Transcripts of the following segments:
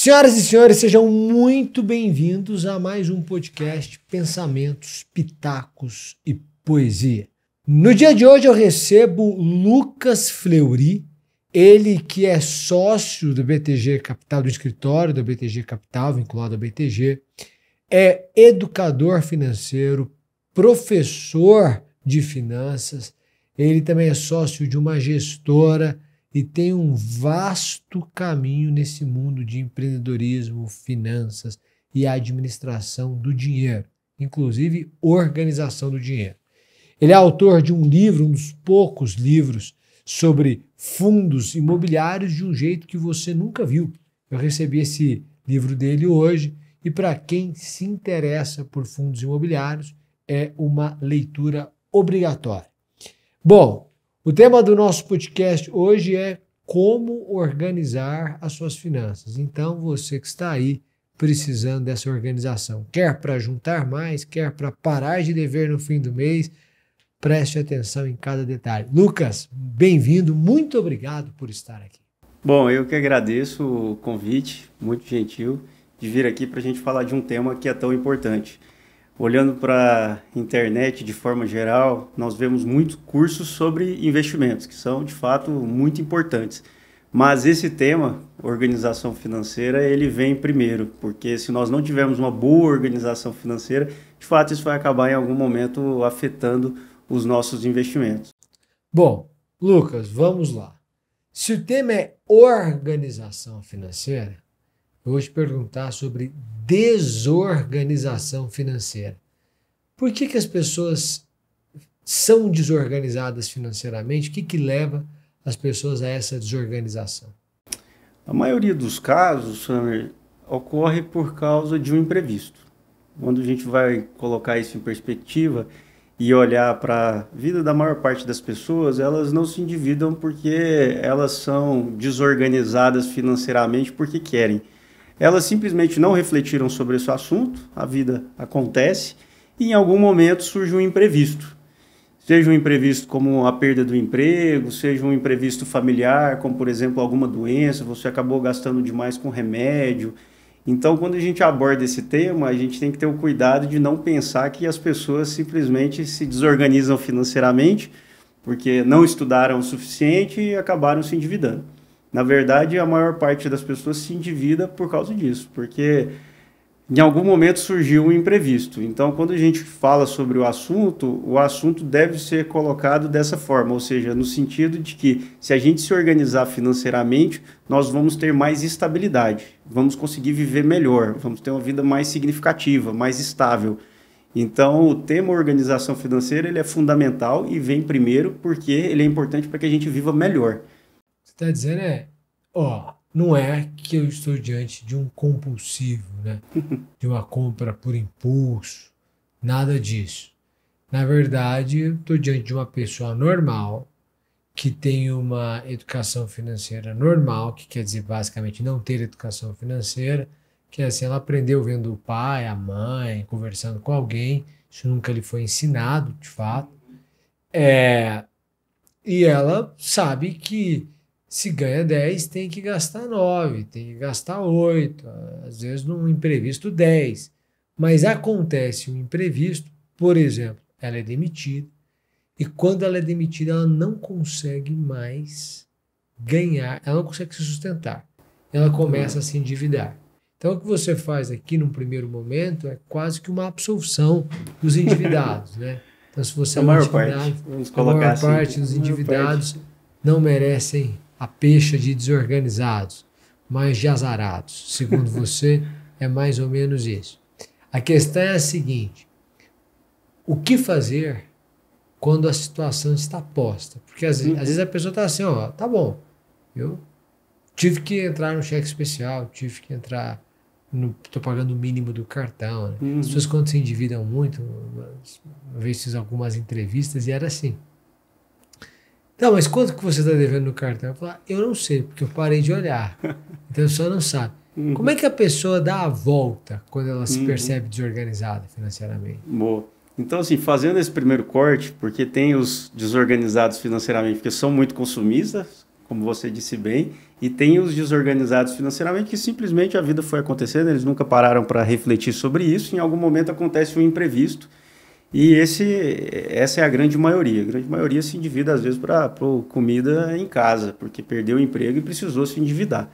Senhoras e senhores, sejam muito bem-vindos a mais um podcast Pensamentos, Pitacos e Poesia. No dia de hoje eu recebo Lucas Fleury, ele que é sócio do BTG Capital, do escritório da BTG Capital, vinculado à BTG, é educador financeiro, professor de finanças, ele também é sócio de uma gestora e tem um vasto caminho nesse mundo de empreendedorismo, finanças e administração do dinheiro, inclusive organização do dinheiro. Ele é autor de um livro, um dos poucos livros sobre fundos imobiliários de um jeito que você nunca viu. Eu recebi esse livro dele hoje e para quem se interessa por fundos imobiliários é uma leitura obrigatória. Bom, o tema do nosso podcast hoje é como organizar as suas finanças. Então, você que está aí precisando dessa organização, quer para juntar mais, quer para parar de dever no fim do mês, preste atenção em cada detalhe. Lucas, bem-vindo, muito obrigado por estar aqui. Bom, eu que agradeço o convite, muito gentil, de vir aqui para a gente falar de um tema que é tão importante. Olhando para a internet de forma geral, nós vemos muitos cursos sobre investimentos, que são de fato muito importantes. Mas esse tema, organização financeira, ele vem primeiro, porque se nós não tivermos uma boa organização financeira, de fato isso vai acabar em algum momento afetando os nossos investimentos. Bom, Lucas, vamos lá. Se o tema é organização financeira, eu vou te perguntar sobre desorganização financeira. Por que as pessoas são desorganizadas financeiramente? O que leva as pessoas a essa desorganização? A maioria dos casos, Samer, ocorre por causa de um imprevisto. Quando a gente vai colocar isso em perspectiva e olhar para a vida da maior parte das pessoas, elas não se endividam porque elas são desorganizadas financeiramente porque querem. Elas simplesmente não refletiram sobre esse assunto, a vida acontece e em algum momento surge um imprevisto. Seja um imprevisto como a perda do emprego, seja um imprevisto familiar, como por exemplo alguma doença, você acabou gastando demais com remédio. Então, quando a gente aborda esse tema, a gente tem que ter o cuidado de não pensar que as pessoas simplesmente se desorganizam financeiramente porque não estudaram o suficiente e acabaram se endividando. Na verdade, a maior parte das pessoas se endivida por causa disso, porque em algum momento surgiu um imprevisto. Então, quando a gente fala sobre o assunto deve ser colocado dessa forma, ou seja, no sentido de que se a gente se organizar financeiramente, nós vamos ter mais estabilidade, vamos conseguir viver melhor, vamos ter uma vida mais significativa, mais estável. Então, o tema organização financeira ele é fundamental e vem primeiro porque ele é importante para que a gente viva melhor. Está dizendo não é que eu estou diante de um compulsivo, né? De uma compra por impulso, nada disso. Na verdade, eu estou diante de uma pessoa normal, que tem uma educação financeira normal, que quer dizer basicamente não ter educação financeira, que é assim, ela aprendeu vendo o pai, a mãe, conversando com alguém, isso nunca lhe foi ensinado, de fato. E ela sabe que se ganha 10, tem que gastar 9, tem que gastar 8, às vezes num imprevisto 10. Mas acontece um imprevisto, por exemplo, ela é demitida, e quando ela é demitida, ela não consegue mais ganhar, ela não consegue se sustentar. Ela começa a se endividar. Então, o que você faz aqui num primeiro momento é quase que uma absolução dos endividados, né? Então, se você A maior parte dos endividados não merecem a pecha de desorganizados, mas de azarados. Segundo você, é mais ou menos isso. A questão é a seguinte: o que fazer quando a situação está posta? Porque às vezes a pessoa está assim, tá bom, eu tive que entrar no cheque especial, tive que entrar, estou pagando o mínimo do cartão. Né? As pessoas quando se endividam muito, uma vez fiz algumas entrevistas e era assim. Então, mas quanto que você está devendo no cartão? Eu falo, eu não sei, porque eu parei de olhar. Então, a pessoa não sabe. Como é que a pessoa dá a volta quando ela se percebe desorganizada financeiramente? Boa. Então, assim, fazendo esse primeiro corte, porque tem os desorganizados financeiramente, porque são muito consumistas, como você disse bem, e tem os desorganizados financeiramente que simplesmente a vida foi acontecendo, eles nunca pararam para refletir sobre isso, em algum momento acontece um imprevisto, e essa é a grande maioria. A grande maioria se endivida, às vezes, para comida em casa, porque perdeu o emprego e precisou se endividar.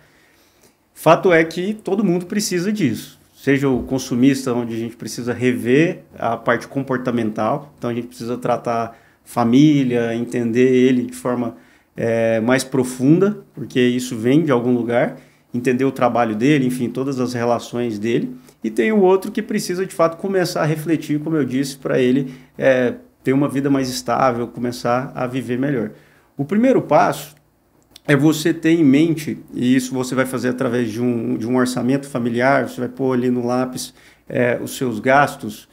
Fato é que todo mundo precisa disso. Seja o consumista, onde a gente precisa rever a parte comportamental, então a gente precisa tratar família, entender ele de forma mais profunda, porque isso vem de algum lugar, entender o trabalho dele, enfim, todas as relações dele. E tem o outro que precisa, de fato, começar a refletir, como eu disse, para ele ter uma vida mais estável, começar a viver melhor. O primeiro passo é você ter em mente, e isso você vai fazer através de um orçamento familiar, você vai pôr ali no lápis os seus gastos,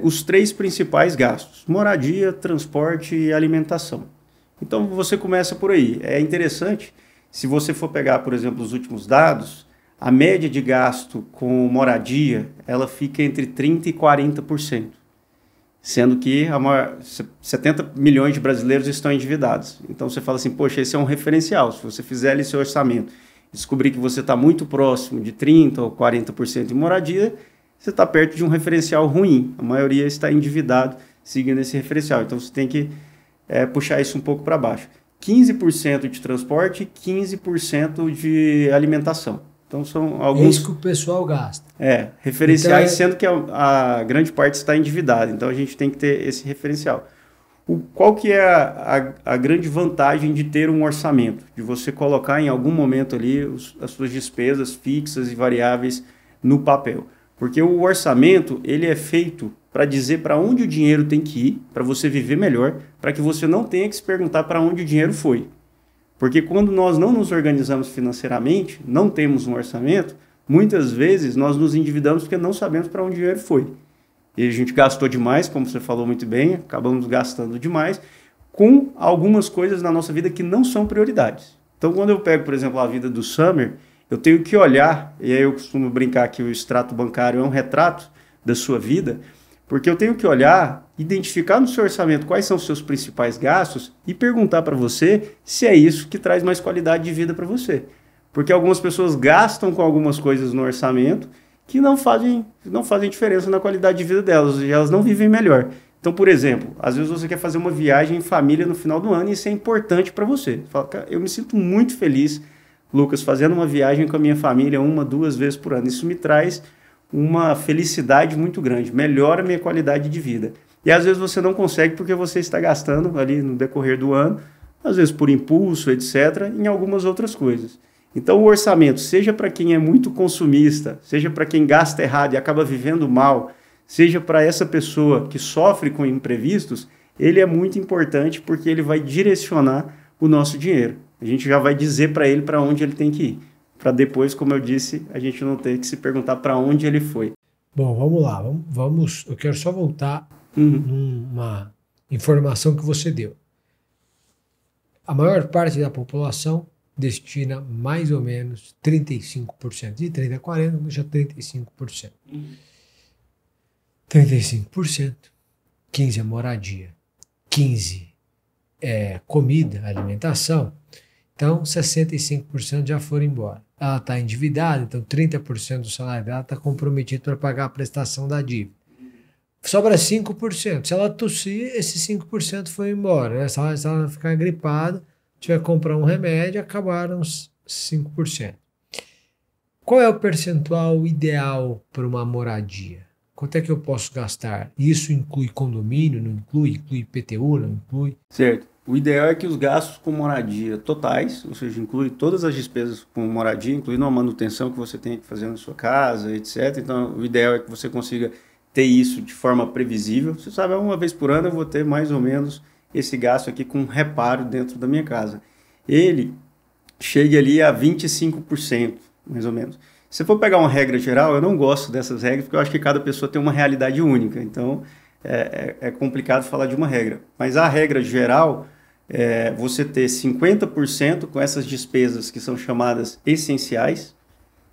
os 3 principais gastos: moradia, transporte e alimentação. Então você começa por aí. É interessante, se você for pegar, por exemplo, os últimos dados, a média de gasto com moradia, ela fica entre 30% e 40%. Sendo que 70 milhões de brasileiros estão endividados. Então você fala assim, poxa, esse é um referencial. Se você fizer ali seu orçamento, descobrir que você está muito próximo de 30% ou 40% em moradia, você está perto de um referencial ruim. A maioria está endividado seguindo esse referencial. Então você tem que puxar isso um pouco para baixo. 15% de transporte e 15% de alimentação. Então são alguns... É isso que o pessoal gasta. Referenciais, então, sendo que a grande parte está endividada. Então a gente tem que ter esse referencial. Qual que é a grande vantagem de ter um orçamento? De você colocar em algum momento ali as suas despesas fixas e variáveis no papel. Porque o orçamento, ele é feito para dizer para onde o dinheiro tem que ir, para você viver melhor, para que você não tenha que se perguntar para onde o dinheiro foi. Porque quando nós não nos organizamos financeiramente, não temos um orçamento, muitas vezes nós nos endividamos porque não sabemos para onde o dinheiro foi. E a gente gastou demais, como você falou muito bem, acabamos gastando demais, com algumas coisas na nossa vida que não são prioridades. Então, quando eu pego, por exemplo, a vida do Summer, eu tenho que olhar, e aí eu costumo brincar que o extrato bancário é um retrato da sua vida, porque eu tenho que olhar, identificar no seu orçamento quais são os seus principais gastos e perguntar para você se é isso que traz mais qualidade de vida para você. Porque algumas pessoas gastam com algumas coisas no orçamento que não fazem diferença na qualidade de vida delas, e elas não vivem melhor. Então, por exemplo, às vezes você quer fazer uma viagem em família no final do ano e isso é importante para você. Você fala, cara, eu me sinto muito feliz, Lucas, fazendo uma viagem com a minha família 1, 2 vezes por ano. Isso me traz uma felicidade muito grande, melhora a minha qualidade de vida. E às vezes você não consegue porque você está gastando ali no decorrer do ano, às vezes por impulso, etc., em algumas outras coisas. Então o orçamento, seja para quem é muito consumista, seja para quem gasta errado e acaba vivendo mal, seja para essa pessoa que sofre com imprevistos, ele é muito importante porque ele vai direcionar o nosso dinheiro. A gente já vai dizer para ele para onde ele tem que ir. Para depois, como eu disse, a gente não ter que se perguntar para onde ele foi. Bom, vamos lá. Eu quero só voltar numa informação que você deu. A maior parte da população destina mais ou menos 35%. De 30% a 40%, deixa 35%. 35%. 15% é moradia. 15% é comida, alimentação. Então, 65% já foram embora. Ela está endividada, então 30% do salário dela está comprometido para pagar a prestação da dívida. Sobra 5%. Se ela tossir, esse 5% foi embora. Né? Se ela ficar gripada, tiver que comprar um remédio, acabaram os 5%. Qual é o percentual ideal para uma moradia? Quanto é que eu posso gastar? Isso inclui condomínio? Não inclui? Inclui IPTU? Não inclui? Certo. O ideal é que os gastos com moradia totais, ou seja, inclui todas as despesas com moradia, incluindo a manutenção que você tem que fazer na sua casa, etc. Então, o ideal é que você consiga ter isso de forma previsível. Você sabe, uma vez por ano eu vou ter mais ou menos esse gasto aqui com reparo dentro da minha casa. Ele chega ali a 25%, mais ou menos. Se for pegar uma regra geral, eu não gosto dessas regras, porque eu acho que cada pessoa tem uma realidade única. Então, é complicado falar de uma regra. Mas a regra geral você ter 50% com essas despesas que são chamadas essenciais.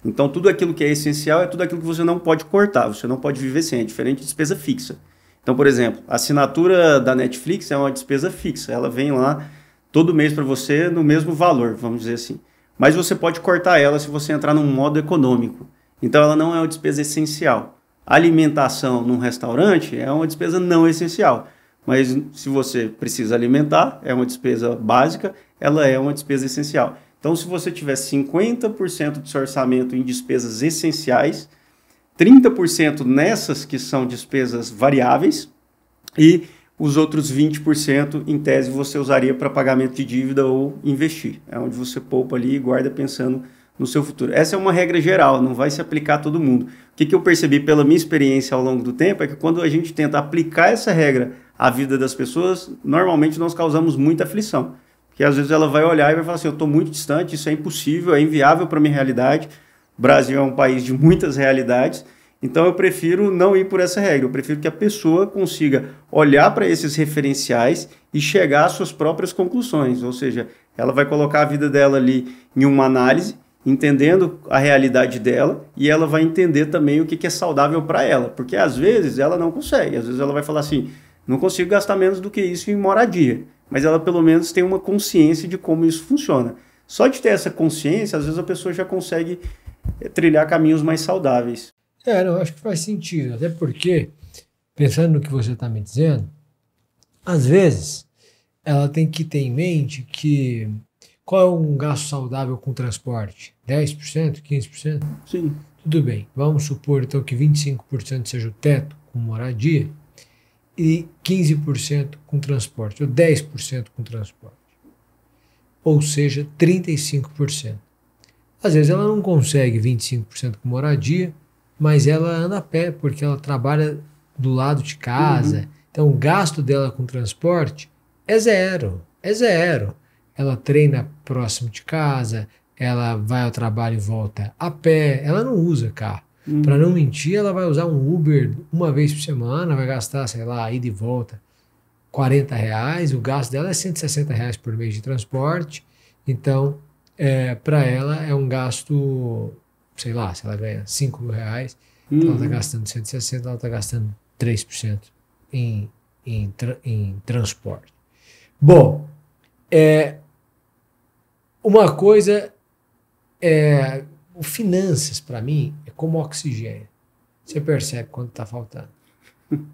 Então, tudo aquilo que é essencial é tudo aquilo que você não pode cortar, você não pode viver sem, é diferente de despesa fixa. Então, por exemplo, a assinatura da Netflix é uma despesa fixa, ela vem lá todo mês para você no mesmo valor, vamos dizer assim. Mas você pode cortar ela se você entrar num modo econômico. Então ela não é uma despesa essencial. Alimentação num restaurante é uma despesa não essencial. Mas se você precisa alimentar, é uma despesa básica, ela é uma despesa essencial. Então, se você tiver 50% do seu orçamento em despesas essenciais, 30% nessas que são despesas variáveis e os outros 20%, em tese, você usaria para pagamento de dívida ou investir. É onde você poupa ali e guarda pensando no seu futuro. Essa é uma regra geral, não vai se aplicar a todo mundo. O que eu percebi pela minha experiência ao longo do tempo é que quando a gente tenta aplicar essa regra à vida das pessoas, normalmente nós causamos muita aflição. Porque às vezes ela vai olhar e vai falar assim, eu estou muito distante, isso é impossível, é inviável para a minha realidade. O Brasil é um país de muitas realidades, então eu prefiro não ir por essa regra. Eu prefiro que a pessoa consiga olhar para esses referenciais e chegar às suas próprias conclusões. Ou seja, ela vai colocar a vida dela ali em uma análise, entendendo a realidade dela, e ela vai entender também o que é saudável para ela. Porque às vezes ela não consegue, às vezes ela vai falar assim, não consigo gastar menos do que isso em moradia. Mas ela pelo menos tem uma consciência de como isso funciona. Só de ter essa consciência, às vezes a pessoa já consegue trilhar caminhos mais saudáveis. Não, acho que faz sentido. Até porque, pensando no que você está me dizendo, às vezes ela tem que ter em mente que qual é um gasto saudável com transporte? 10%? 15%? Sim. Tudo bem. Vamos supor então que 25% seja o teto com moradia e 15% com transporte, ou 10% com transporte. Ou seja, 35%. Às vezes ela não consegue 25% com moradia, mas ela anda a pé, porque ela trabalha do lado de casa. Uhum. Então o gasto dela com transporte é zero. Ela treina próximo de casa, ela vai ao trabalho e volta a pé, ela não usa carro. Para não mentir, ela vai usar um Uber uma vez por semana, vai gastar, sei lá, ida e volta, R$40, o gasto dela é R$160 por mês de transporte, então, para ela é um gasto, sei lá, se ela ganha R$5.000, então ela está gastando 160, ela está gastando 3% em transporte. Bom, uma coisa o finanças, para mim, é como oxigênio. Você percebe quando está faltando.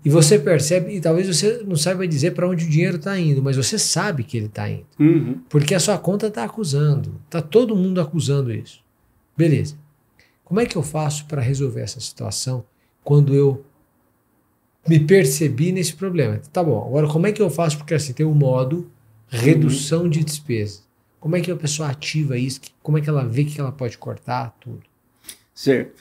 E você percebe, e talvez você não saiba dizer para onde o dinheiro está indo, mas você sabe que ele está indo. Uhum. Porque a sua conta está acusando. Está todo mundo acusando isso. Beleza. Como é que eu faço para resolver essa situação quando eu me percebi nesse problema? Tá bom, agora como é que eu faço? Porque assim, tem um modo redução de despesa. Como é que a pessoa ativa isso? Como é que ela vê que ela pode cortar tudo? Certo.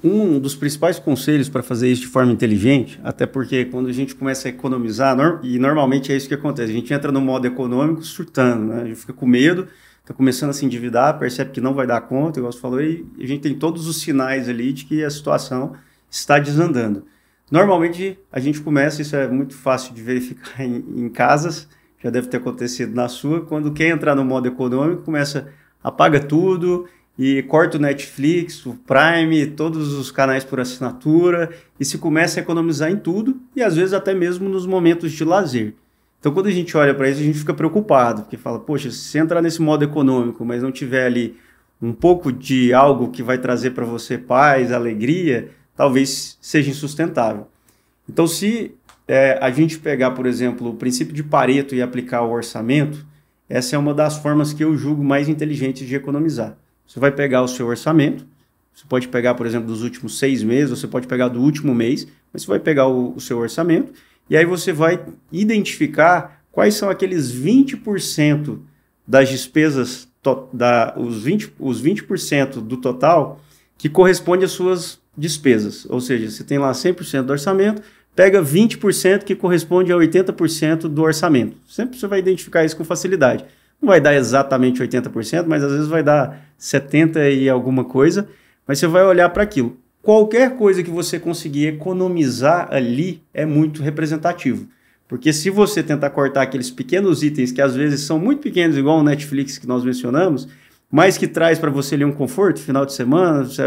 Um dos principais conselhos para fazer isso de forma inteligente, até porque quando a gente começa a economizar, e normalmente é isso que acontece, a gente entra no modo econômico surtando, né? A gente fica com medo, está começando a se endividar, percebe que não vai dar conta, igual você falou, e a gente tem todos os sinais ali de que a situação está desandando. Normalmente a gente começa, isso é muito fácil de verificar em casas, já deve ter acontecido na sua, quando quer entrar no modo econômico, começa, apaga tudo e corta o Netflix, o Prime, todos os canais por assinatura e se começa a economizar em tudo e às vezes até mesmo nos momentos de lazer. Então quando a gente olha para isso, a gente fica preocupado, porque fala, poxa, se entrar nesse modo econômico, mas não tiver ali um pouco de algo que vai trazer para você paz, alegria, talvez seja insustentável. Então se a gente pegar, por exemplo, o princípio de Pareto e aplicar o orçamento, essa é uma das formas que eu julgo mais inteligentes de economizar. Você vai pegar o seu orçamento, você pode pegar, por exemplo, dos últimos 6 meses, você pode pegar do último mês, mas você vai pegar o seu orçamento e aí você vai identificar quais são aqueles 20% das despesas, os 20% do total que corresponde às suas despesas. Ou seja, você tem lá 100% do orçamento, pega 20% que corresponde a 80% do orçamento. Sempre você vai identificar isso com facilidade. Não vai dar exatamente 80%, mas às vezes vai dar 70% e alguma coisa, mas você vai olhar para aquilo. Qualquer coisa que você conseguir economizar ali é muito representativo. Porque se você tentar cortar aqueles pequenos itens que às vezes são muito pequenos, igual o Netflix que nós mencionamos, mas que traz para você ali um conforto, final de semana, você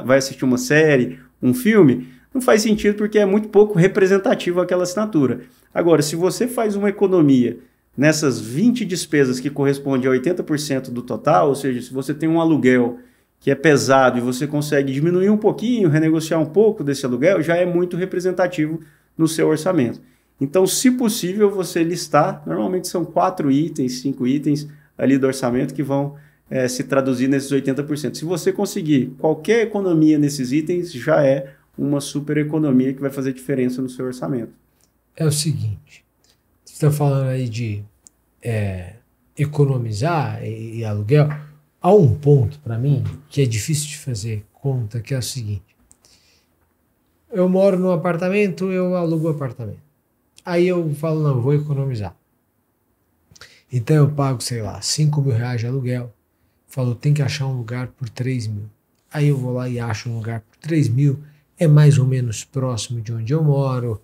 vai assistir uma série, um filme, não faz sentido porque é muito pouco representativo aquela assinatura. Agora, se você faz uma economia nessas 20 despesas que correspondem a 80% do total, ou seja, se você tem um aluguel que é pesado e você consegue diminuir um pouquinho, renegociar um pouco desse aluguel, já é muito representativo no seu orçamento. Então, se possível, você listar, normalmente são 4 itens, 5 itens ali do orçamento que vão se traduzir nesses 80%. Se você conseguir qualquer economia nesses itens, já é uma super economia que vai fazer diferença no seu orçamento. É o seguinte, você está falando aí de economizar e aluguel. Há um ponto para mim que é difícil de fazer conta, que é o seguinte. Eu moro num apartamento, eu alugo o apartamento. Aí eu falo, não, vou economizar. Então eu pago, sei lá, 5 mil reais de aluguel. Falo, tem que achar um lugar por 3 mil. Aí eu vou lá e acho um lugar por 3 mil. É mais ou menos próximo de onde eu moro.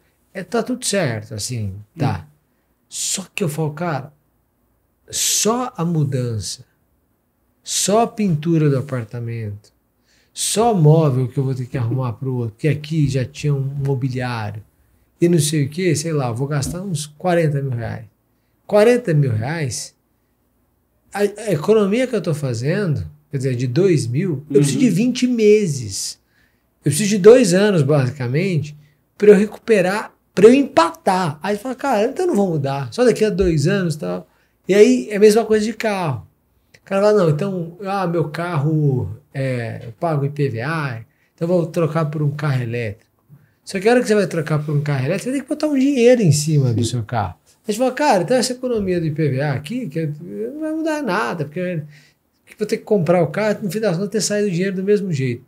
Tá tudo certo, assim, tá. Só que eu falo, cara, só a mudança, só a pintura do apartamento, só móvel que eu vou ter que arrumar para o outro, porque aqui já tinha um mobiliário e não sei o que, sei lá, vou gastar uns 40 mil reais. 40 mil reais, a economia que eu estou fazendo, quer dizer, de 2 mil, eu preciso de 20 meses. Eu preciso de 2 anos, basicamente, para eu recuperar, para eu empatar. Aí fala, cara, então eu não vou mudar, só daqui a 2 anos e tal. E aí é a mesma coisa de carro. O cara fala, não, então, meu carro, eu pago IPVA, então eu vou trocar por um carro elétrico. Só que a hora que você vai trocar por um carro elétrico, você tem que botar um dinheiro em cima do seu carro. A gente fala, cara, então essa economia do IPVA aqui, que não vai mudar nada, porque eu vou ter que comprar o carro, no fim das contas ter saído o dinheiro do mesmo jeito.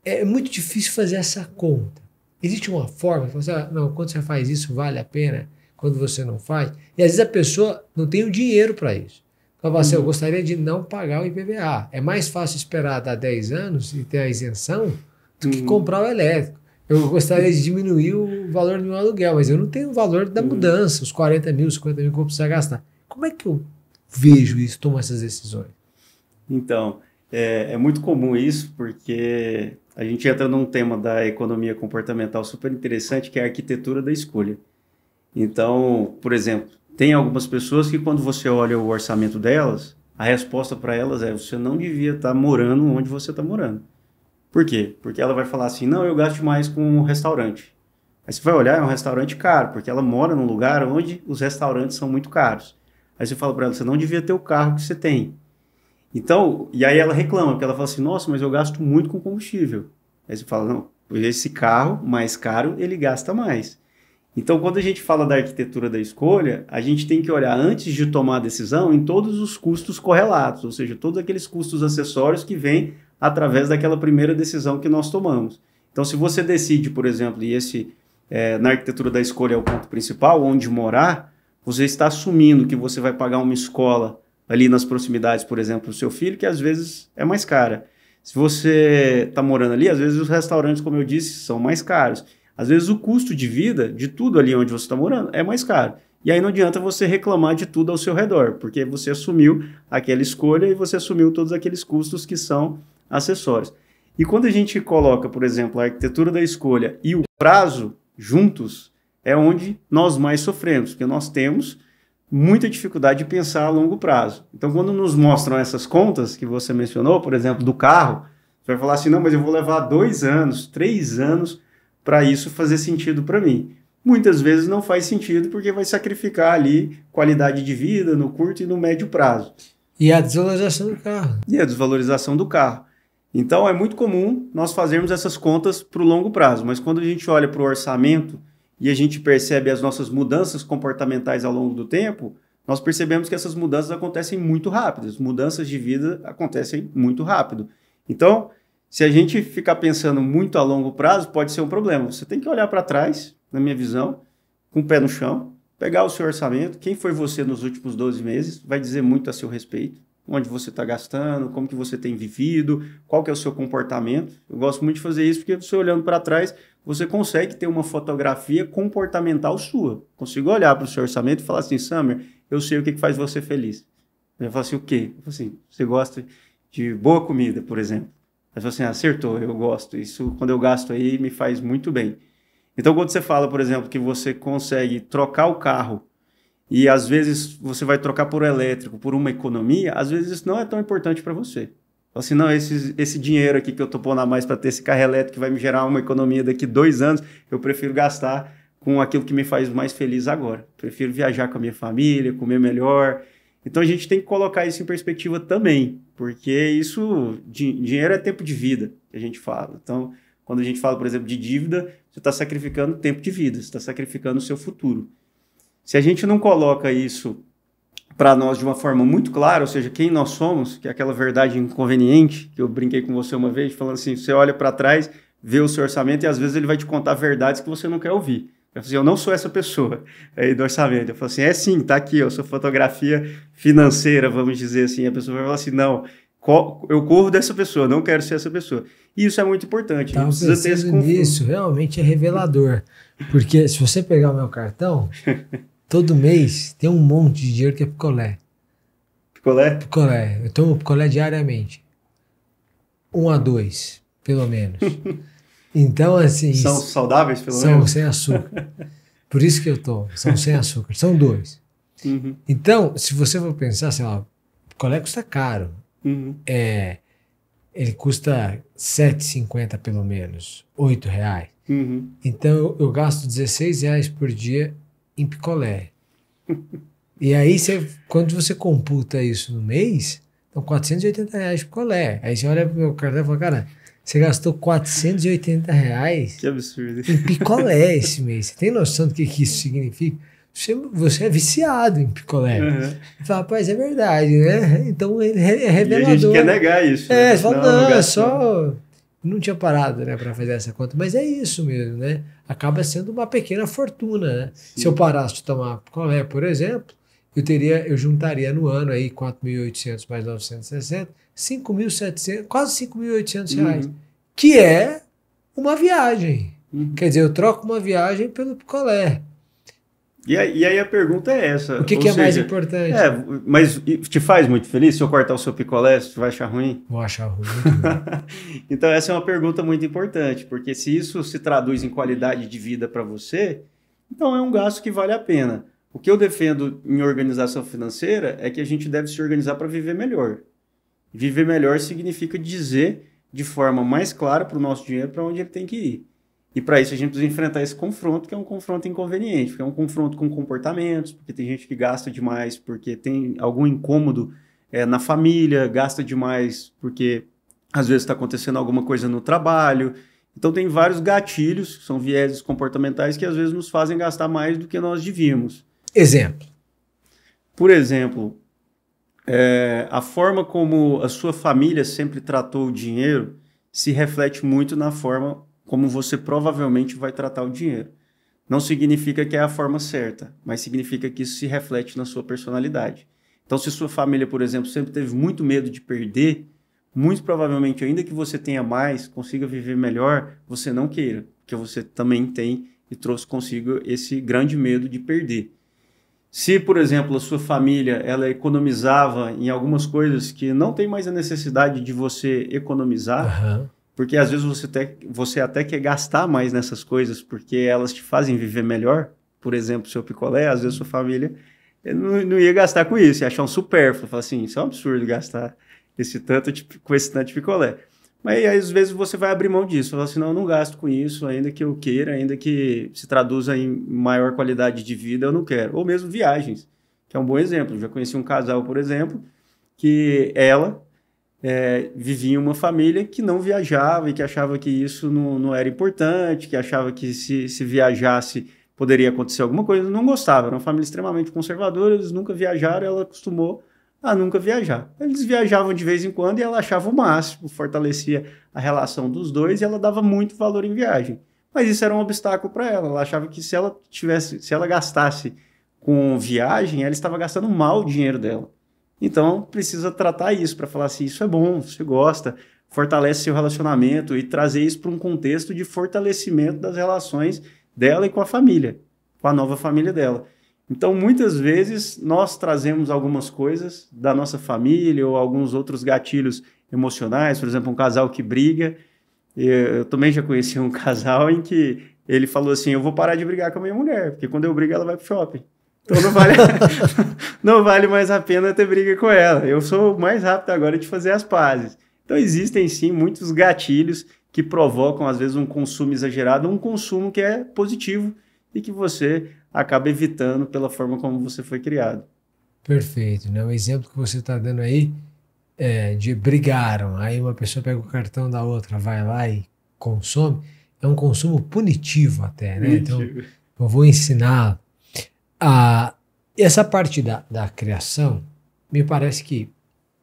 É muito difícil fazer essa conta. Existe uma forma, você fala assim, não, quando você faz isso vale a pena, quando você não faz. E às vezes a pessoa não tem o dinheiro para isso. Fala assim, eu gostaria de não pagar o IPVA. É mais fácil esperar dar 10 anos e ter a isenção do que comprar o elétrico. Eu gostaria de diminuir o valor do meu aluguel, mas eu não tenho o valor da mudança, os 40 mil, 50 mil que eu vou precisar gastar. Como é que eu vejo isso, tomo essas decisões? Então, é muito comum isso, porque a gente entra num tema da economia comportamental super interessante, que é a arquitetura da escolha. Então, por exemplo, tem algumas pessoas que quando você olha o orçamento delas, a resposta para elas é, você não devia estar morando onde você está morando. Por quê? Porque ela vai falar assim, não, eu gasto mais com um restaurante. Aí você vai olhar, é um restaurante caro, porque ela mora num lugar onde os restaurantes são muito caros. Aí você fala para ela, você não devia ter o carro que você tem. Então, e aí ela reclama, porque ela fala assim, nossa, mas eu gasto muito com combustível. Aí você fala, não, esse carro mais caro, ele gasta mais. Então, quando a gente fala da arquitetura da escolha, a gente tem que olhar antes de tomar a decisão em todos os custos correlatos, ou seja, todos aqueles custos acessórios que vêm através daquela primeira decisão que nós tomamos. Então, se você decide, por exemplo, e na arquitetura da escolha é o ponto principal, onde morar, você está assumindo que você vai pagar uma escola ali nas proximidades, por exemplo, do seu filho, que às vezes é mais cara. Se você está morando ali, às vezes os restaurantes, como eu disse, são mais caros. Às vezes o custo de vida de tudo ali onde você está morando é mais caro. E aí não adianta você reclamar de tudo ao seu redor, porque você assumiu aquela escolha e você assumiu todos aqueles custos que são acessórios. E quando a gente coloca, por exemplo, a arquitetura da escolha e o prazo juntos, é onde nós mais sofremos, porque nós temos muita dificuldade de pensar a longo prazo. Então, quando nos mostram essas contas que você mencionou, por exemplo, do carro, você vai falar assim, não, mas eu vou levar 2 anos, 3 anos para isso fazer sentido para mim. Muitas vezes não faz sentido porque vai sacrificar ali qualidade de vida no curto e no médio prazo. E a desvalorização do carro. E a desvalorização do carro. Então, é muito comum nós fazermos essas contas para o longo prazo, mas quando a gente olha para o orçamento e a gente percebe as nossas mudanças comportamentais ao longo do tempo, nós percebemos que essas mudanças acontecem muito rápido, as mudanças de vida acontecem muito rápido. Então, se a gente ficar pensando muito a longo prazo, pode ser um problema. Você tem que olhar para trás, na minha visão, com o pé no chão, pegar o seu orçamento, quem foi você nos últimos 12 meses, vai dizer muito a seu respeito, onde você está gastando, como que você tem vivido, qual que é o seu comportamento. Eu gosto muito de fazer isso porque você olhando para trás, você consegue ter uma fotografia comportamental sua. Consigo olhar para o seu orçamento e falar assim, Summer, eu sei o que faz você feliz. Eu falo assim, o quê? Eu falo assim, você gosta de boa comida, por exemplo. Aí você fala assim, acertou, eu gosto. Isso, quando eu gasto aí, me faz muito bem. Então, quando você fala, por exemplo, que você consegue trocar o carro e às vezes você vai trocar por elétrico, por uma economia, às vezes isso não é tão importante para você. Assim, não, esse dinheiro aqui que eu tô pondo a mais para ter esse carro elétrico que vai me gerar uma economia daqui 2 anos, eu prefiro gastar com aquilo que me faz mais feliz agora. Prefiro viajar com a minha família, comer melhor. Então a gente tem que colocar isso em perspectiva também, porque dinheiro é tempo de vida, que a gente fala. Então, quando a gente fala, por exemplo, de dívida, você está sacrificando tempo de vida, você está sacrificando o seu futuro. Se a gente não coloca isso para nós de uma forma muito clara, ou seja, quem nós somos, que é aquela verdade inconveniente, que eu brinquei com você uma vez, falando assim, você olha para trás, vê o seu orçamento e às vezes ele vai te contar verdades que você não quer ouvir. Eu falei assim, eu não sou essa pessoa aí do orçamento. Eu falo assim, sim, tá aqui, ó, sua fotografia financeira, vamos dizer assim. A pessoa vai falar assim, não, eu corro dessa pessoa, não quero ser essa pessoa. E isso é muito importante. A gente precisa ter esse confronto. Isso realmente é revelador. Porque se você pegar o meu cartão, todo mês tem um monte de dinheiro que é picolé. Picolé? Picolé. Eu tomo picolé diariamente. 1 a 2, pelo menos. Então, assim... São saudáveis, pelo menos? São sem açúcar. Por isso que eu tomo. São sem açúcar. São 2. Uhum. Então, se você for pensar, sei lá, picolé custa caro. Uhum. Ele custa R$ 7,50 pelo menos. R$8. Uhum. Então, eu gasto R$16 por dia em picolé. E aí, quando você computa isso no mês, então R$480 de picolé. Aí você olha pro meu cartão e fala, cara, você gastou R$480 que absurdo. em picolé esse mês. Você tem noção do que isso significa? Você é viciado em picolé. Uhum. Fala, rapaz, é verdade, né? Então ele é revelador. E a gente quer negar isso. Você fala, não, é só... Não tinha parado, né, para fazer essa conta, mas é isso mesmo, né? Acaba sendo uma pequena fortuna, né? Sim. Se eu parasse de tomar picolé, por exemplo, eu juntaria no ano aí 4.800 mais 960, 5.700, quase 5.800 reais, que é uma viagem. Quer dizer, eu troco uma viagem pelo picolé. E aí a pergunta é essa. O que é mais importante? Mas te faz muito feliz se eu cortar o seu picolé? Você vai achar ruim? Vou achar ruim. Então essa é uma pergunta muito importante, porque se isso se traduz em qualidade de vida para você, então é um gasto que vale a pena. O que eu defendo em organização financeira é que a gente deve se organizar para viver melhor. Viver melhor significa dizer de forma mais clara para o nosso dinheiro para onde ele tem que ir. E para isso a gente precisa enfrentar esse confronto, que é um confronto inconveniente, porque é um confronto com comportamentos, porque tem gente que gasta demais porque tem algum incômodo na família, gasta demais porque às vezes está acontecendo alguma coisa no trabalho. Então tem vários gatilhos, que são vieses comportamentais, que às vezes nos fazem gastar mais do que nós devíamos. Exemplo. Por exemplo, a forma como a sua família sempre tratou o dinheiro se reflete muito na forma como você provavelmente vai tratar o dinheiro. Não significa que é a forma certa, mas significa que isso se reflete na sua personalidade. Então, se sua família, por exemplo, sempre teve muito medo de perder, muito provavelmente, ainda que você tenha mais, consiga viver melhor, você não queira, porque você também tem e trouxe consigo esse grande medo de perder. Se, por exemplo, a sua família ela economizava em algumas coisas que não tem mais a necessidade de você economizar, porque às vezes você até quer gastar mais nessas coisas porque elas te fazem viver melhor. Por exemplo, seu picolé, às vezes sua família não ia gastar com isso, ia achar um supérfluo. Fala assim, isso é um absurdo gastar com esse tanto de picolé. Mas aí, às vezes você vai abrir mão disso. Fala assim, não, eu não gasto com isso, ainda que eu queira, ainda que se traduza em maior qualidade de vida, eu não quero. Ou mesmo viagens, que é um bom exemplo. Eu já conheci um casal, por exemplo, que ela... vivia em uma família que não viajava e que achava que isso não era importante, que achava que se viajasse poderia acontecer alguma coisa, não gostava. Era uma família extremamente conservadora, eles nunca viajaram, ela acostumou a nunca viajar. Eles viajavam de vez em quando e ela achava o máximo, fortalecia a relação dos dois e ela dava muito valor em viagem. Mas isso era um obstáculo para ela. Ela achava que se ela gastasse com viagem, ela estava gastando mal o dinheiro dela. Então, precisa tratar isso para falar assim, isso é bom, você gosta, fortalece seu relacionamento e trazer isso para um contexto de fortalecimento das relações dela e com a família, com a nova família dela. Então, muitas vezes, nós trazemos algumas coisas da nossa família ou alguns outros gatilhos emocionais, por exemplo, um casal que briga. Eu também já conheci um casal em que ele falou assim, eu vou parar de brigar com a minha mulher, porque quando eu brigo ela vai pro shopping. Então não vale mais a pena ter briga com ela. Eu sou mais rápido agora de fazer as pazes. Então existem sim muitos gatilhos que provocam às vezes um consumo exagerado, um consumo que é positivo e que você acaba evitando pela forma como você foi criado. Perfeito, né? O exemplo que você está dando aí é de brigaram, aí uma pessoa pega o cartão da outra, vai lá e consome, é um consumo punitivo até, né? Então, eu vou ensinar essa parte da criação, me parece que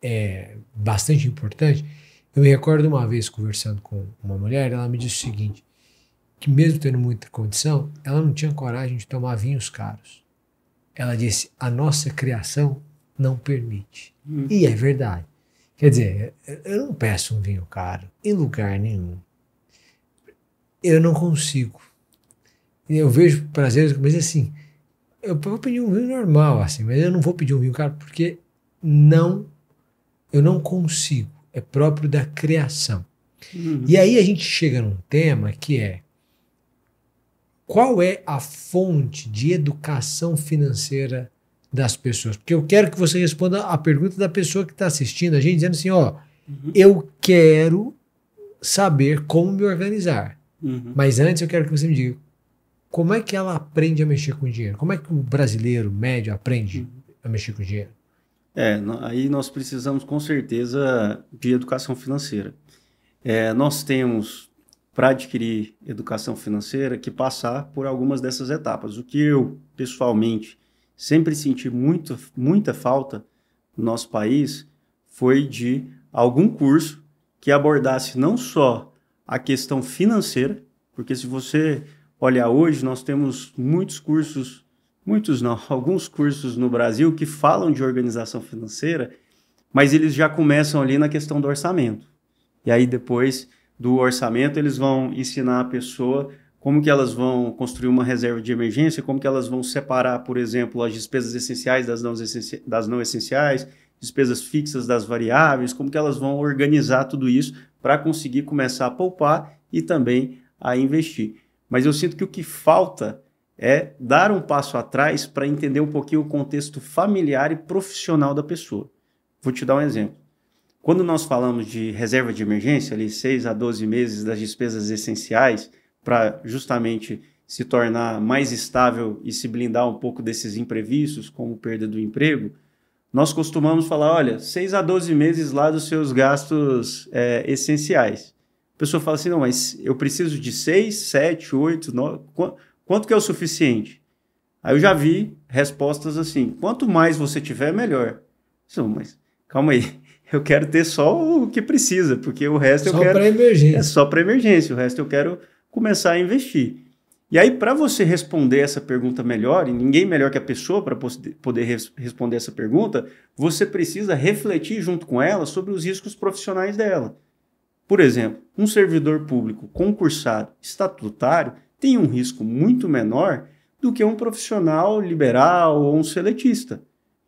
é bastante importante. Eu me recordo uma vez conversando com uma mulher, ela me disse o seguinte, que mesmo tendo muita condição, ela não tinha coragem de tomar vinhos caros. Ela disse, a nossa criação não permite. E é verdade. Quer dizer, eu não peço um vinho caro em lugar nenhum. Eu não consigo. Eu vejo prazeres, mas assim, eu vou pedir um vinho normal, assim, mas eu não vou pedir um vinho caro porque eu não consigo. É próprio da criação. E aí a gente chega num tema que é qual é a fonte de educação financeira das pessoas? Porque eu quero que você responda a pergunta da pessoa que está assistindo a gente, dizendo assim, eu quero saber como me organizar. Mas antes eu quero que você me diga, como é que ela aprende a mexer com dinheiro? Como é que o brasileiro médio aprende a mexer com dinheiro? Aí nós precisamos com certeza de educação financeira. Nós temos, para adquirir educação financeira, que passar por algumas dessas etapas. O que eu, pessoalmente, sempre senti muita falta no nosso país foi de algum curso que abordasse não só a questão financeira, porque se você olhar hoje, nós temos alguns cursos no Brasil que falam de organização financeira, mas eles já começam ali na questão do orçamento. E aí depois do orçamento eles vão ensinar a pessoa como que elas vão construir uma reserva de emergência, como que elas vão separar, por exemplo, as despesas essenciais das não essenciais, despesas fixas das variáveis, como que elas vão organizar tudo isso para conseguir começar a poupar e também a investir. Mas eu sinto que o que falta é dar um passo atrás para entender um pouquinho o contexto familiar e profissional da pessoa. Vou te dar um exemplo. Quando nós falamos de reserva de emergência, ali 6 a 12 meses das despesas essenciais, para justamente se tornar mais estável e se blindar um pouco desses imprevistos, como perda do emprego, nós costumamos falar, olha, 6 a 12 meses lá dos seus gastos essenciais. A pessoa fala assim, não, mas eu preciso de 6, 7, 8, 9... Quanto que é o suficiente? Aí eu já vi respostas assim, quanto mais você tiver, melhor. Mas calma aí, eu quero ter só o que precisa, porque o resto eu quero... Só para emergência. É só para emergência, o resto eu quero começar a investir. E aí, para você responder essa pergunta melhor, e ninguém melhor que a pessoa para poder responder essa pergunta, você precisa refletir junto com ela sobre os riscos profissionais dela. Por exemplo, um servidor público concursado, estatutário, tem um risco muito menor do que um profissional liberal ou um seletista.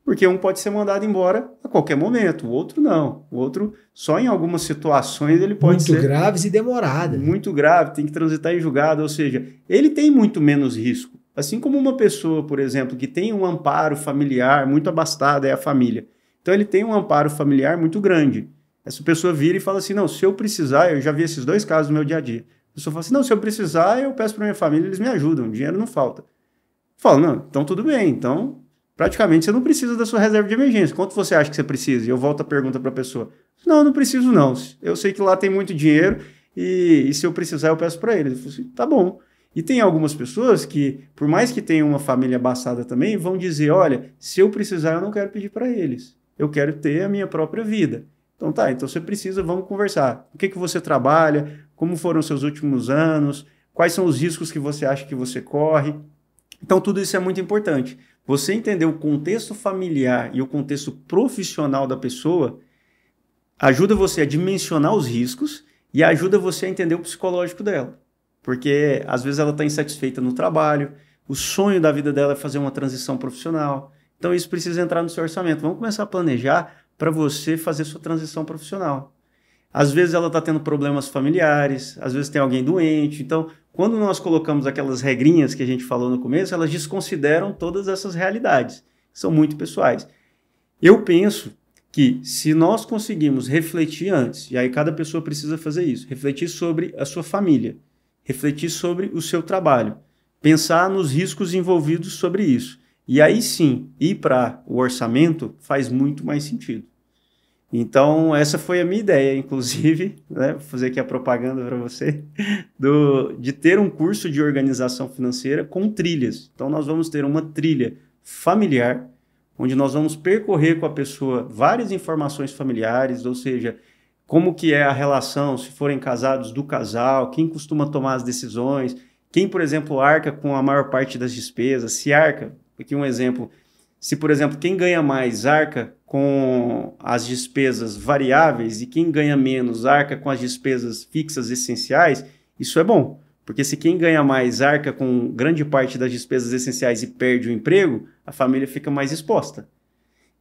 Porque um pode ser mandado embora a qualquer momento, o outro não. O outro, só em algumas situações, ele pode ser... Muito graves e demoradas. Muito grave, tem que transitar em julgado, ou seja, ele tem muito menos risco. Assim como uma pessoa, por exemplo, que tem um amparo familiar muito abastada, é a família. Então ele tem um amparo familiar muito grande. Essa pessoa vira e fala assim, não, se eu precisar, eu já vi esses 2 casos no meu dia a dia. A pessoa fala assim, não, se eu precisar, eu peço para minha família, eles me ajudam, dinheiro não falta. Eu falo, não, então tudo bem, então praticamente você não precisa da sua reserva de emergência. Quanto você acha que você precisa? E eu volto a pergunta para a pessoa. Não, não preciso não. Eu sei que lá tem muito dinheiro e se eu precisar eu peço para eles. Eu falo assim, tá bom. E tem algumas pessoas que, por mais que tenham uma família abastada também, vão dizer, olha, se eu precisar eu não quero pedir para eles. Eu quero ter a minha própria vida. Então tá, então você precisa, vamos conversar. O que você trabalha? Como foram os seus últimos anos? Quais são os riscos que você acha que você corre? Então tudo isso é muito importante. Você entender o contexto familiar e o contexto profissional da pessoa ajuda você a dimensionar os riscos e ajuda você a entender o psicológico dela. Porque às vezes ela está insatisfeita no trabalho, o sonho da vida dela é fazer uma transição profissional. Então isso precisa entrar no seu orçamento. Vamos começar a planejar para você fazer sua transição profissional. Às vezes ela está tendo problemas familiares, às vezes tem alguém doente. Então, quando nós colocamos aquelas regrinhas que a gente falou no começo, elas desconsideram todas essas realidades, que são muito pessoais. Eu penso que se nós conseguimos refletir antes, e aí cada pessoa precisa fazer isso, refletir sobre a sua família, refletir sobre o seu trabalho, pensar nos riscos envolvidos sobre isso. E aí sim, ir para o orçamento faz muito mais sentido. Então, essa foi a minha ideia, inclusive, né, vou fazer aqui a propaganda para você, de ter um curso de organização financeira com trilhas. Então, nós vamos ter uma trilha familiar, onde nós vamos percorrer com a pessoa várias informações familiares, ou seja, como que é a relação, se forem casados, do casal, quem costuma tomar as decisões, quem, por exemplo, arca com a maior parte das despesas, se arca, aqui um exemplo, se, por exemplo, quem ganha mais arca com as despesas variáveis e quem ganha menos arca com as despesas fixas essenciais, isso é bom. Porque se quem ganha mais arca com grande parte das despesas essenciais e perde o emprego, a família fica mais exposta.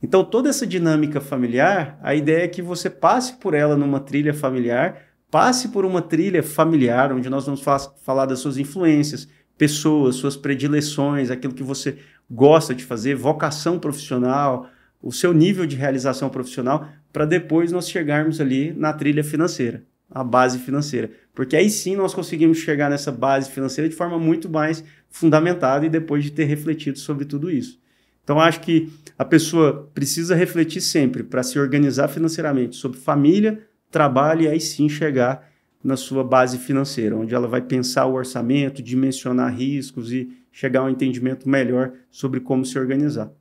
Então, toda essa dinâmica familiar, a ideia é que você passe por ela numa trilha familiar, passe por uma trilha familiar, onde nós vamos falar das suas influências, pessoas, suas predileções, aquilo que você gosta de fazer, vocação profissional, o seu nível de realização profissional, para depois nós chegarmos ali na trilha financeira, a base financeira. Porque aí sim nós conseguimos chegar nessa base financeira de forma muito mais fundamentada e depois de ter refletido sobre tudo isso. Então, acho que a pessoa precisa refletir sempre para se organizar financeiramente sobre família, trabalho e aí sim chegar na sua base financeira, onde ela vai pensar o orçamento, dimensionar riscos e chegar a um entendimento melhor sobre como se organizar.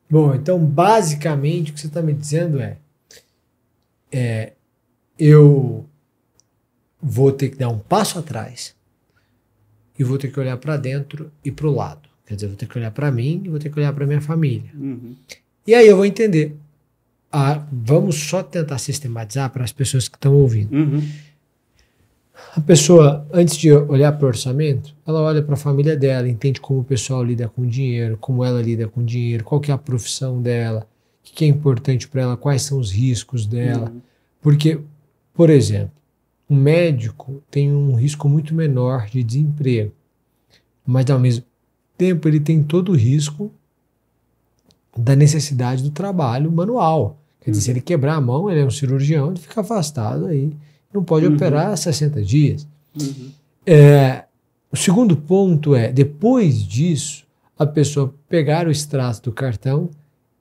Bom, então, basicamente, o que você está me dizendo eu vou ter que dar um passo atrás e vou ter que olhar para dentro e para o lado. Quer dizer, eu vou ter que olhar para mim e vou ter que olhar para minha família. Uhum. E aí eu vou entender. Vamos só tentar sistematizar para as pessoas que estão ouvindo. Uhum. A pessoa, antes de olhar para o orçamento, ela olha para a família dela, entende como o pessoal lida com dinheiro, como ela lida com dinheiro, qual que é a profissão dela, o que é importante para ela, quais são os riscos dela. Uhum. Porque, por exemplo, um médico tem um risco muito menor de desemprego, mas ao mesmo tempo ele tem todo o risco da necessidade do trabalho manual. Quer dizer, se ele quebrar a mão, ele é um cirurgião, ele fica afastado aí, não pode operar 60 dias. Uhum. O segundo ponto é, depois disso, a pessoa pegar o extrato do cartão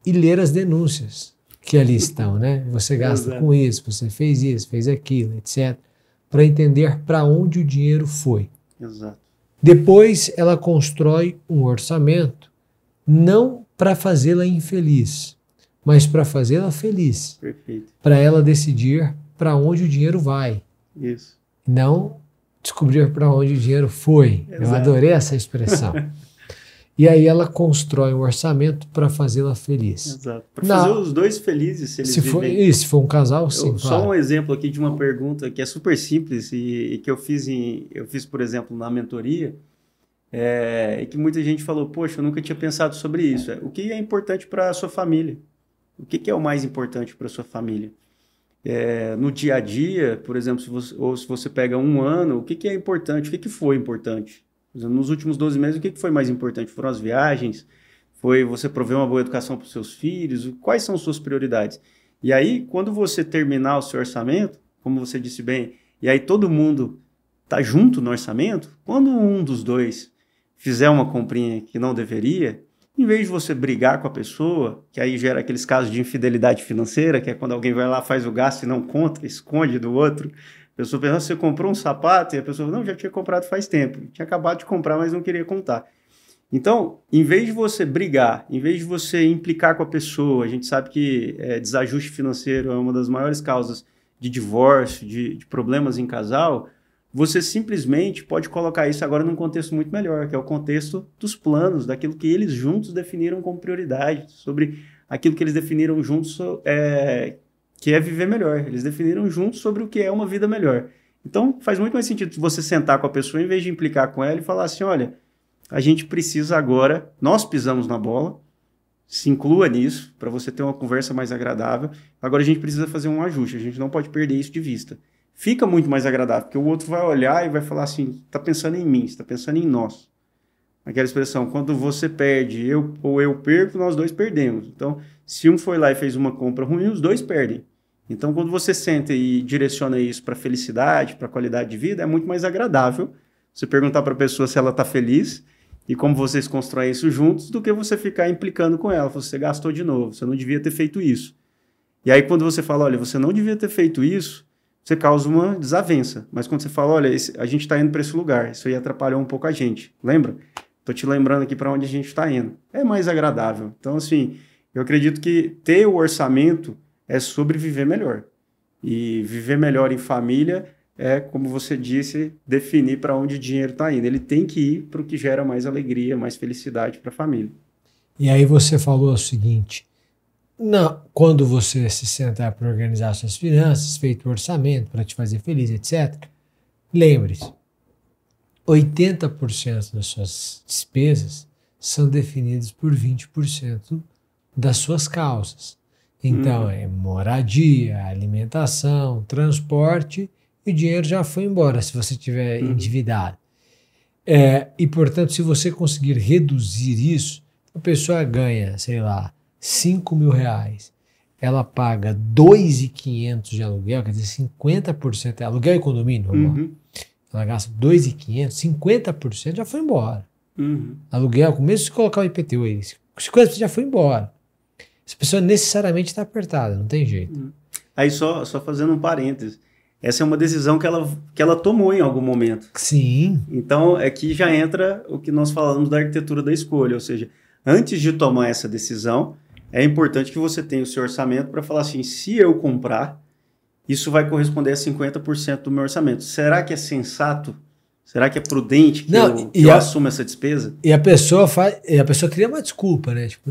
e ler as denúncias que ali estão, né? Você gasta com isso, você fez aquilo, etc. Para entender para onde o dinheiro foi. Exato. Depois ela constrói um orçamento, não para fazê-la infeliz, mas para fazê-la feliz. Perfeito. Para ela decidir para onde o dinheiro vai. Isso. Não descobrir para onde o dinheiro foi. Exato. Eu adorei essa expressão. E aí ela constrói um orçamento para fazê-la feliz. Exato. Para fazer os dois felizes, se eles vivem. Se for um casal, sim. Só claro. um exemplo aqui de uma pergunta que é super simples e que eu fiz, por exemplo, na mentoria, e que muita gente falou, poxa, eu nunca tinha pensado sobre isso. O que é importante para a sua família? O que é o mais importante para a sua família? No dia a dia, por exemplo, se você pega um ano, o que é importante? O que foi importante? Nos últimos 12 meses, o que foi mais importante? Foram as viagens? Foi você prover uma boa educação para os seus filhos? Quais são as suas prioridades? E aí, quando você terminar o seu orçamento, como você disse bem, e aí todo mundo está junto no orçamento, quando um dos dois fizer uma comprinha que não deveria, em vez de você brigar com a pessoa, que aí gera aqueles casos de infidelidade financeira, que é quando alguém vai lá, faz o gasto e não conta, esconde do outro. A pessoa pensa, você comprou um sapato? E a pessoa, não, já tinha comprado faz tempo. Tinha acabado de comprar, mas não queria contar. Então, em vez de você brigar, em vez de você implicar com a pessoa, a gente sabe que desajuste financeiro é uma das maiores causas de divórcio, de problemas em casal, você simplesmente pode colocar isso agora num contexto muito melhor, que é o contexto dos planos, daquilo que eles juntos definiram como prioridade, sobre aquilo que eles definiram juntos, que é viver melhor. Eles definiram juntos sobre o que é uma vida melhor. Então, faz muito mais sentido você sentar com a pessoa, em vez de implicar com ela e falar assim, olha, a gente precisa agora, nós pisamos na bola, se inclua nisso, para você ter uma conversa mais agradável. Agora a gente precisa fazer um ajuste, a gente não pode perder isso de vista. Fica muito mais agradável, porque o outro vai olhar e vai falar assim, está pensando em mim, está pensando em nós. Aquela expressão, quando você perde ou eu perco, nós dois perdemos. Então, se um foi lá e fez uma compra ruim, os dois perdem. Então, quando você senta e direciona isso para felicidade, para qualidade de vida, é muito mais agradável você perguntar para a pessoa se ela está feliz e como vocês constroem isso juntos, do que você ficar implicando com ela. Você gastou de novo, você não devia ter feito isso. E aí, quando você fala, olha, você não devia ter feito isso, você causa uma desavença. Mas quando você fala, olha, a gente está indo para esse lugar, isso aí atrapalhou um pouco a gente. Lembra? Estou te lembrando aqui para onde a gente está indo. É mais agradável. Então, assim, eu acredito que ter o orçamento é sobre viver melhor. E viver melhor em família é, como você disse, definir para onde o dinheiro está indo. Ele tem que ir para o que gera mais alegria, mais felicidade para a família. E aí você falou o seguinte, quando você se sentar para organizar suas finanças, feito o orçamento para te fazer feliz, etc., lembre-se, 80% das suas despesas são definidas por 20% das suas causas. Então, é moradia, alimentação, transporte, e o dinheiro já foi embora se você estiver endividado. E, portanto, se você conseguir reduzir isso, a pessoa ganha, sei lá, 5 mil reais, ela paga 2.500 de aluguel, quer dizer, 50% é aluguel e condomínio, ela gasta 2.500, 50% já foi embora. Aluguel, mesmo se colocar o IPTU aí, 50% já foi embora. Essa pessoa necessariamente está apertada, não tem jeito. Aí só fazendo um parênteses, essa é uma decisão que ela tomou em algum momento. Sim. Então, aqui já entra o que nós falamos da arquitetura da escolha, ou seja, antes de tomar essa decisão, é importante que você tenha o seu orçamento para falar assim, se eu comprar, isso vai corresponder a 50% do meu orçamento. Será que é sensato? Será que é prudente que eu assuma essa despesa? E a pessoa cria uma desculpa, né? Tipo,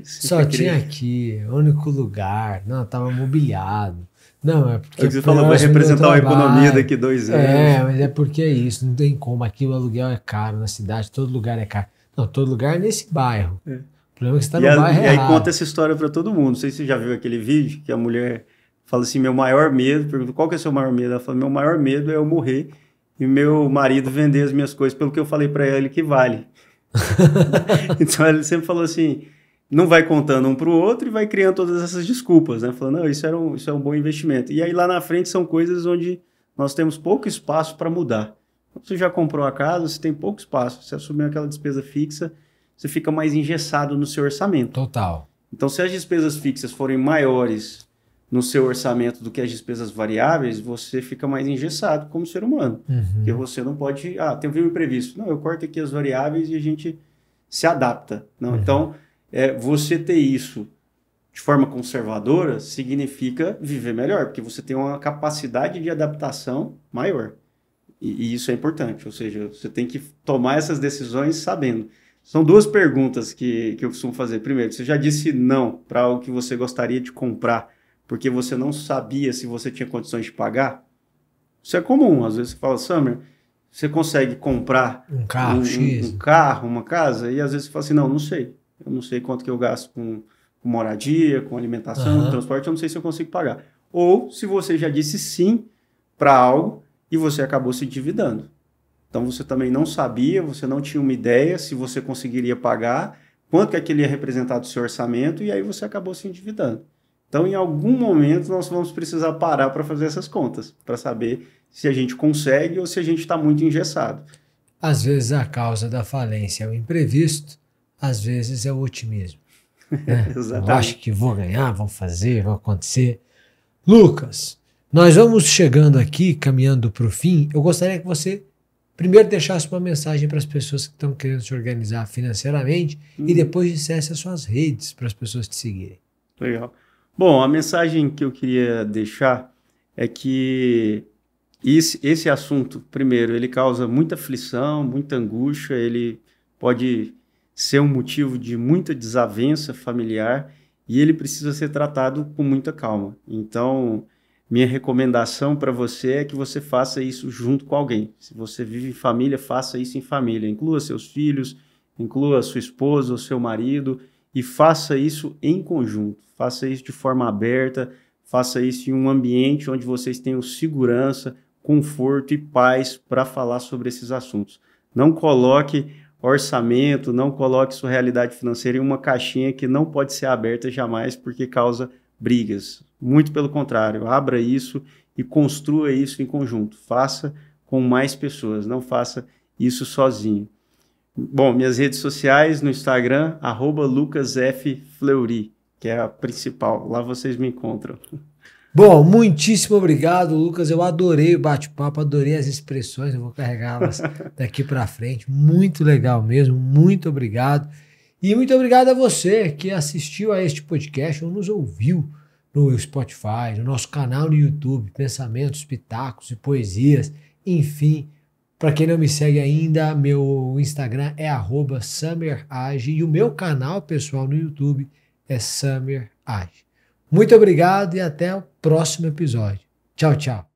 só tinha aqui, único lugar, não, estava mobiliado. Não, é porque... Você falou, vai representar uma economia daqui 2 anos. Mas é porque é isso, não tem como. Aqui o aluguel é caro na cidade, todo lugar é caro. Não, todo lugar é nesse bairro. O problema é que você está no bairro errado. E aí conta essa história para todo mundo. Não sei se você já viu aquele vídeo que a mulher fala assim, meu maior medo, pergunta, qual que é o seu maior medo? Ela fala, meu maior medo é eu morrer e meu marido vender as minhas coisas pelo que eu falei para ele que vale. Então ele sempre falou assim, não vai contando um para o outro e vai criando todas essas desculpas, né? Falando, não, isso é um bom investimento. E aí lá na frente são coisas onde nós temos pouco espaço para mudar. Você já comprou a casa, você tem pouco espaço. Você assumiu aquela despesa fixa, você fica mais engessado no seu orçamento. Total. Então, se as despesas fixas forem maiores no seu orçamento do que as despesas variáveis, você fica mais engessado como ser humano. Porque você não pode... tem um imprevisto. Não, eu corto aqui as variáveis e a gente se adapta. Não, então, você ter isso de forma conservadora significa viver melhor, porque você tem uma capacidade de adaptação maior. E isso é importante, ou seja, você tem que tomar essas decisões sabendo. São 2 perguntas que eu costumo fazer. Primeiro, você já disse não para algo que você gostaria de comprar, porque você não sabia se você tinha condições de pagar? Isso é comum. Às vezes você fala, Summer, você consegue comprar um carro, um carro, uma casa? E às vezes você fala assim, não sei. Eu não sei quanto que eu gasto com moradia, com alimentação, com transporte, eu não sei se eu consigo pagar. Ou se você já disse sim para algo e você acabou se endividando. Então você também não sabia, você não tinha uma ideia se você conseguiria pagar, quanto que aquilo ia representar do seu orçamento, e aí você acabou se endividando. Então, em algum momento, nós vamos precisar parar para fazer essas contas, para saber se a gente consegue ou se a gente está muito engessado. Às vezes a causa da falência é o imprevisto, às vezes é o otimismo. Né? Exatamente. Eu acho que vou ganhar, vou fazer, vai acontecer. Lucas, nós vamos chegando aqui, caminhando para o fim. Eu gostaria que você primeiro deixasse uma mensagem para as pessoas que estão querendo se organizar financeiramente e depois dissesse as suas redes para as pessoas te seguirem. Legal. Bom, a mensagem que eu queria deixar é que esse assunto, primeiro, ele causa muita aflição, muita angústia, ele pode ser um motivo de muita desavença familiar e ele precisa ser tratado com muita calma. Então, minha recomendação para você é que você faça isso junto com alguém. Se você vive em família, faça isso em família. Inclua seus filhos, inclua sua esposa ou seu marido e faça isso em conjunto, faça isso de forma aberta, faça isso em um ambiente onde vocês tenham segurança, conforto e paz para falar sobre esses assuntos. Não coloque orçamento, não coloque sua realidade financeira em uma caixinha que não pode ser aberta jamais porque causa brigas. Muito pelo contrário, abra isso e construa isso em conjunto. Faça com mais pessoas, não faça isso sozinho. Bom, minhas redes sociais no Instagram, @LucasFFleury, que é a principal. Lá vocês me encontram. Bom, muitíssimo obrigado, Lucas. Eu adorei o bate-papo, adorei as expressões, eu vou carregá-las daqui para frente. Muito legal mesmo, muito obrigado. E muito obrigado a você que assistiu a este podcast ou nos ouviu no Spotify, no nosso canal no YouTube, Pensamentos, Pitacos e Poesias, enfim. Para quem não me segue ainda, meu Instagram é @SummerAge e o meu canal pessoal no YouTube é SummerAge. Muito obrigado e até o próximo episódio. Tchau, tchau.